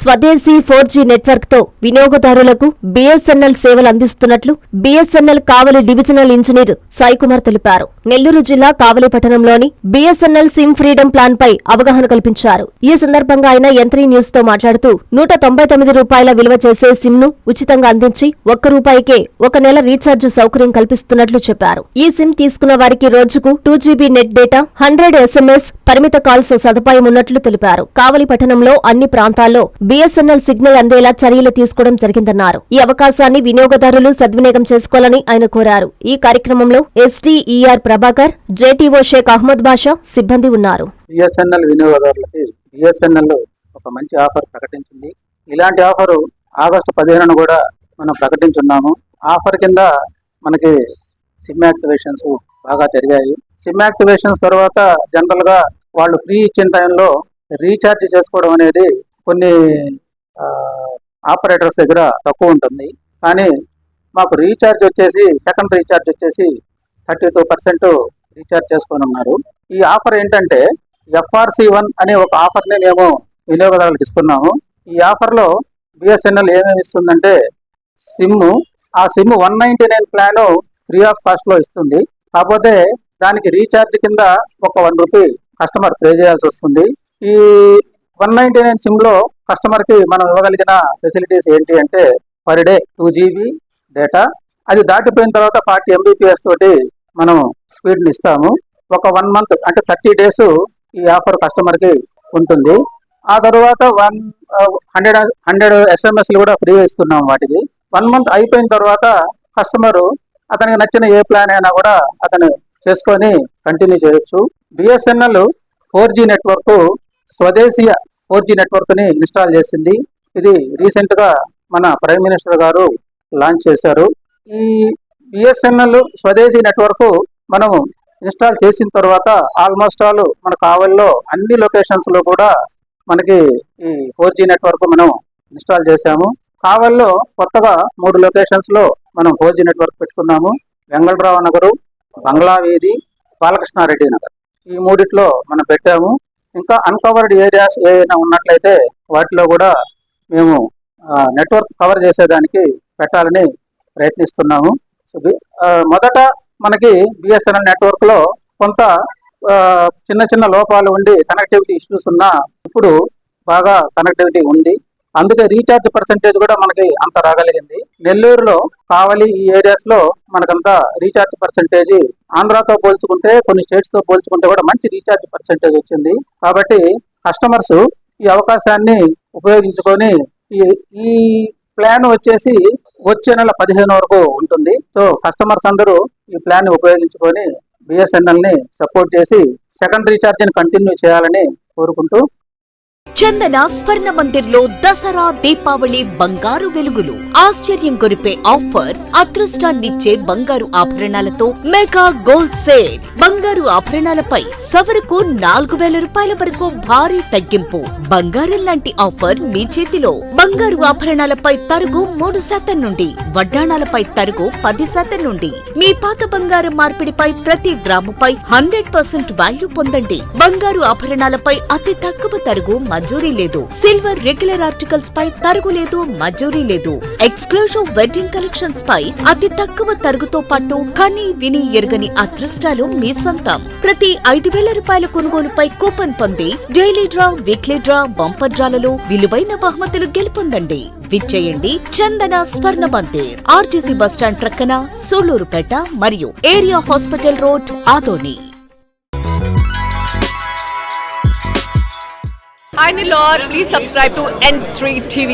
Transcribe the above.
స్వదేశీ 4G network తో వినియోగదారులకు BSNL సేవలు అందిస్తున్నట్లు BSNL కావలి డివిజనల్ ఇంజనీర్ సాయికుమార్ తెలిపారు. నెల్లూరు జిల్లా కావలి పట్టణంలోని BSNL సిమ్ ఫ్రీడమ్ ప్లాన్ పై అవగాహన కల్పించారు. ఈ సందర్భంగా ఆయన యంత్రీ న్యూస్ తో మాట్లాడుతూ 199 రూపాయల విలువ చేసే సిమ్ ను ఉచితంగా అందించి ₹1 ఒక నెల రీఛార్జ్ సౌకర్యం కల్పిస్తున్నట్లు చెప్పారు. ఈ సిమ్ తీసుకున్న వారికి రోజుకు 2GB నెట్ డేటా, 100 SMS పరిమిత కాల్స్ సదుపాయం ఉన్నట్లు తెలిపారు. కావలి పట్టణంలో అన్ని ప్రాంతాల్లో BSNL సిగ్నల్ అందేలా చర్యలు తీసుకోవడం జరిగిందన్నారు. ఈ అవకాశాన్ని వినియోగదారులు సద్వినియోగం చేసుకోవాలని ఆయన కోరారు. ఈ కార్యక్రమంలో SDER ప్రభాకర్, JTO షేక్ అహ్మద్ బాషా సిబ్బంది ఉన్నారు. BSNL వినియోగదారులకి BSNL ఒక మంచి ఆఫర్ ప్రకటించింది. ఇలాంటి ఆఫర్ ఆగస్టు 15న కూడా మనం ప్రకటించున్నాము. ఆఫర్ కింద మనకి సిమ్ యాక్టివేషన్స్ బాగా జరిగాయి. సిమ్ యాక్టివేషన్స్ తర్వాత జనరల్ గా వాళ్ళు ఫ్రీ ఇచ్చిన టైంలో రీఛార్జ్ చేసుకోవడం అనేది కొన్ని ఆపరేటర్స్ దగ్గర తక్కువ ఉంటుంది. కానీ మాకు రీఛార్జ్ వచ్చేసి సెకండ్ రీఛార్జ్ వచ్చేసి 32% రీఛార్జ్ చేసుకొని ఉన్నారు. ఈ ఆఫర్ ఏంటంటే FRC1 అనే ఒక ఆఫర్ని మేము వినియోగదారులకు ఇస్తున్నాము. ఈ ఆఫర్లో BSNL ఏమేమి ఇస్తుందంటే ఆ సిమ్ 199 ప్లాన్ ఫ్రీ ఆఫ్ కాస్ట్లో ఇస్తుంది. కాకపోతే దానికి రీఛార్జ్ కింద ఒక ₹1 కస్టమర్ పే చేయాల్సి వస్తుంది. ఈ 199 సిమ్ లో కస్టమర్ కి మనం ఇవ్వగలిగిన ఫెసిలిటీస్ ఏంటి అంటే పర్ డే 2GB డేటా, అది దాటిపోయిన తర్వాత 40 MBPS తోటి మనం స్పీడ్ ని ఇస్తాము. ఒక 1 మంత్ అంటే 30 డేస్ ఈ ఆఫర్ కస్టమర్ కి ఉంటుంది. ఆ తర్వాత 100 SMS కూడా ఫ్రీ ఇస్తున్నాం. వాటికి 1 మంత్ అయిపోయిన తర్వాత కస్టమర్ అతనికి నచ్చిన ఏ ప్లాన్ అయినా కూడా అతను చేసుకొని కంటిన్యూ చేయొచ్చు. BSNL 4G నెట్వర్క్ స్వదేశీయ 4G నెట్వర్క్ ని ఇన్స్టాల్ చేసింది. ఇది రీసెంట్ గా మన ప్రైమ్ మినిస్టర్ గారు లాంచ్ చేశారు. ఈ BSNL స్వదేశీ నెట్వర్క్ మనం ఇన్స్టాల్ చేసిన తర్వాత ఆల్మోస్ట్ ఆల్ మన కావలిలో అన్ని లొకేషన్స్ లో కూడా మనకి ఈ 4G నెట్వర్క్ మనం ఇన్స్టాల్ చేశాము. కావలిలో కొత్తగా 3 లొకేషన్స్ లో మనం 4G నెట్వర్క్ పెట్టుకున్నాము. వెంగళరావు నగరు, బంగ్లా వీధి, బాలకృష్ణారెడ్డి నగర్, ఈ 3 మనం పెట్టాము. ఇంకా అన్కవర్డ్ ఏరియాస్ ఏమైనా ఉన్నట్లయితే వాటిలో కూడా మేము నెట్వర్క్ కవర్ చేసేదానికి పెట్టాలని ప్రయత్నిస్తున్నాము. మొదట మనకి BSNL నెట్వర్క్ లో కొంత చిన్న లోపాలు ఉండి కనెక్టివిటీ ఇష్యూస్ ఉన్నా ఇప్పుడు బాగా కనెక్టివిటీ ఉంది. అందుకే రీఛార్జ్ పర్సెంటేజ్ కూడా మనకి అంత రాగలిగింది. నెల్లూరులో కావలి ఈ ఏరియాస్ లో మనకంతా రీఛార్జ్ పర్సెంటేజ్ ఆంధ్రాతో పోల్చుకుంటే, కొన్ని స్టేట్స్ తో పోల్చుకుంటే కూడా మంచి రీఛార్జ్ పర్సెంటేజ్ వచ్చింది. కాబట్టి కస్టమర్స్ ఈ అవకాశాన్ని ఉపయోగించుకొని ఈ ప్లాన్ వచ్చేసి వచ్చే నెల 15 వరకు ఉంటుంది. సో కస్టమర్స్ అందరూ ఈ ప్లాన్ ని ఉపయోగించుకొని BSNL ని సపోర్ట్ చేసి సెకండ్ రీఛార్జ్ ని కంటిన్యూ చేయాలని కోరుకుంటూ, చందన స్వర్ణ మందిర్ లో దసరా దీపావళి బంగారు వెలుగులు, ఆశ్చర్యం కొరిపే ఆఫర్స్, అదృష్టాన్నిచ్చే బంగారు ఆభరణాలతో మెగా గోల్డ్ సేల్. బంగారు ఆభరణాలపై సవరుకు ₹4000 వరకు భారీ తగ్గింపు. బంగారం లాంటి ఆఫర్ మీ చేతిలో. బంగారు ఆభరణాలపై తరుగు 3% నుండి, వడ్డాణాలపై తరుగు 10% నుండి. మీ పాత బంగారం మార్పిడిపై ప్రతి గ్రాముపై 100% వాల్యూ పొందండి. బంగారు ఆభరణాలపై అతి తక్కువ తరుగు మజూరీ లేదు. సిల్వర్ రెగ్యులర్ ఆర్టికల్స్ పై తరుగు లేదు, మజూరీ లేదు. ఎక్స్క్లూజివ్ వెడ్డింగ్ కలెక్షన్స్ పై అతి తక్కువ తరుగుతో పాటు కని విని ఎరుగని అదృష్టాలు మీ సొంతం. ప్రతి ₹5000 కొనుగోలుపై కూపన్ పొంది daily draw, weekly draw, bumper డ్రాలలో విలువైన బహుమతులు గెలుపొందండి. విచ్చేయండి చందన స్వర్ణ మందిర్, RTC బస్టాండ్ ప్రక్కన, సూళ్లూరుపేట మరియు area hospital road, Adoni. Hi Nilor, please subscribe to N3 TV.